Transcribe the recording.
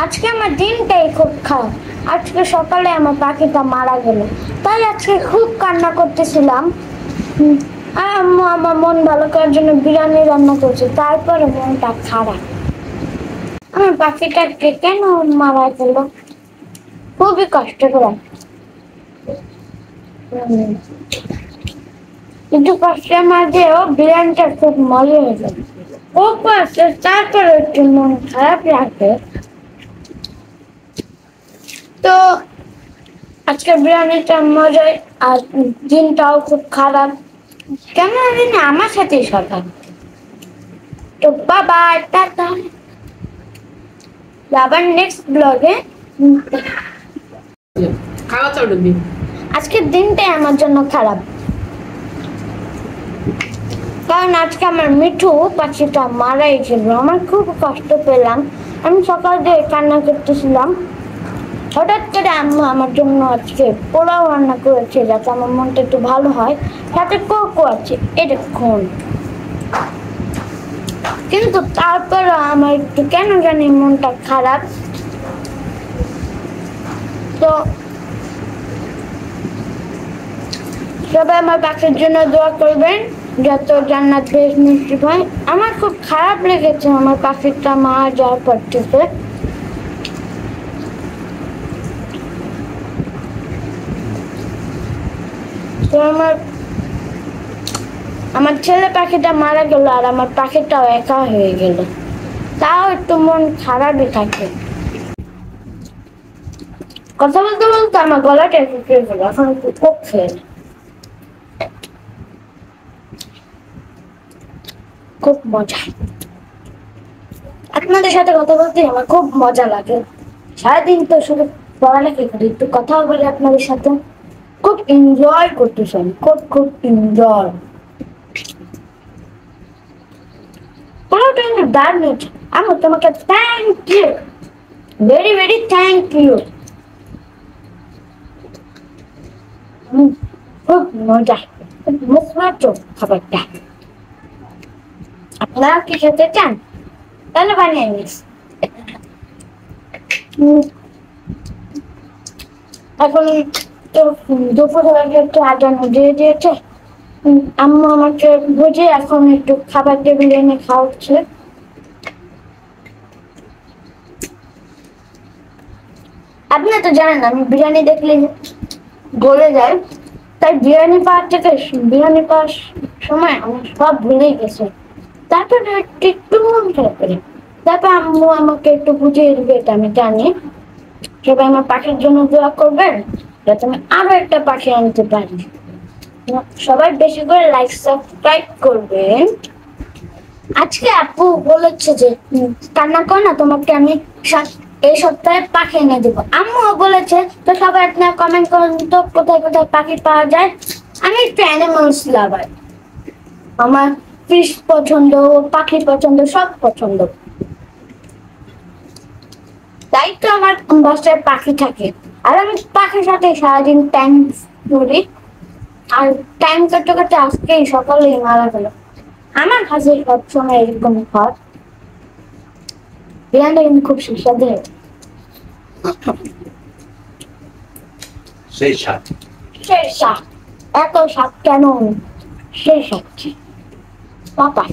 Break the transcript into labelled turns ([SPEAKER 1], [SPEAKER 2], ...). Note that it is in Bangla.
[SPEAKER 1] আজকে আমার দিনটাই খুব খারাপ। আজকে সকালে আমার পাখিটা মারা গেল, তাই আজকে খুব কান্না করতেছিলাম। আম্মু আমার মন ভালো করার জন্য বিরিয়ানি রান্না করছে, তারপরে মনটা খারাপ। আমার পাখিটাকে কেন মারা গেল, খুবই কষ্ট করে। কিন্তু কষ্টের মাঝেও বিরিয়ানিটা খুব মজা হয়েছে। ও পাশে তারপরে একটু মন খারাপ লাগে। তো আজকে বিরিয়ানিটা মজাই, আর দিনটাও খুব খারাপ। কেন জানি না আমার সাথেই সকাল। তো বাবা টাটা, আবার নেক্সট ব্লগে।
[SPEAKER 2] খাওয়া চলবে।
[SPEAKER 1] আজকের দিনটাই আমার জন্য খারাপ, কারণ আজকে আমার মিঠু পাখিটা মারাই ছিল। আমার খুব কষ্ট পেলাম। আমি সকাল দিয়ে কান্না করতেছিলাম। হঠাৎ করে আম্মু আমার জন্য আজকে পোলাও রান্না করেছে, যাতে আমার মনটা একটু ভালো হয়। সাথে কোকো আছে, এই দেখুন। কিন্তু তারপর আমার একটু কেন জানি মনটা খারাপ। তো সবাই আমার পাখির জন্য দোয়া করবেন, যত জান্নাত বেশ নসিব হয়। আমার খুব খারাপ লেগেছে আমার পাখিটা মারা যাওয়ার পর থেকে। তো আমার ছেলে পাখিটা মারা গেল, আর আমার পাখিটাও একা হয়ে গেল। তাও একটু মন খারাপই থাকে। কথা বলতে বলতে আমার গলাটা শুকিয়ে গেল, এখন একটু কোক খেয়ে নিই। খুব মজা, আপনাদের সাথে কথা বলতে আমার খুব মজা লাগে। সারাদিন তো শুধু পড়ালেখা করি, একটু কথাও বলি আপনাদের সাথে। খুব এনজয় করতেছি, খুব খুব এনজয়। পুরোটা কিন্তু দারুণ। আমি তোমাকে thank you, very very thank you. খুব মজা, খুব মুখরোচক খাবারটা। আপনারা কি খেতে চান? তাহলে বানিয়ে নিস। এখন তো দুপুর হয়ে একটু আজানো দিয়ে দিয়েছে। আম্মু আমাকে বুঝে এখন একটু খাবার টেবিলে এনে খাওয়াচ্ছে। আপনি তো জানেন আমি বিরিয়ানি দেখলে গলে যায়, তাই বিরিয়ানি পাওয়ার সময় আমি সব ভুলেই গেছি। তারপরে একটু মন খারাপ করি। তারপর আম্মু আমাকে একটু বুঝিয়ে দিবে, এটা আমি জানি। সবাই আমার পাখির জন্য দোয়া করবেন, যাতে আমি আরো একটা পাখি আনতে পারি। সবাই বেশি করে লাইক সাবস্ক্রাইব করবেন। আজকে আপু বলেছে যে কান্না কর না, তোমাকে আমি এই সপ্তাহে পাখি এনে দেবো। আম্মুও বলেছে। তো সবাই আপনারা কমেন্ট করুন তো কোথায় কোথায় পাখি পাওয়া যায়। আমি একটু অ্যানিমালস লাভার, আমার ফিশ পছন্দ, পাখি পছন্দ, সব পছন্দ। তাই তো আমার বাসায় পাখি থাকে, আর আমি পাখির সাথে সারাদিন টাইম করি। আর টাইম কাটতে কাটতে আজকেই সকালেই মারা গেল। আমার কাছে সবসময় এরকম হয়। বিরিয়ানি কিন্তু খুব সুস্বাদু।
[SPEAKER 3] সেই স্বাদ,
[SPEAKER 1] সেই স্বাদ, এত স্বাদ কেন? সেই স্বাদ পাপাই।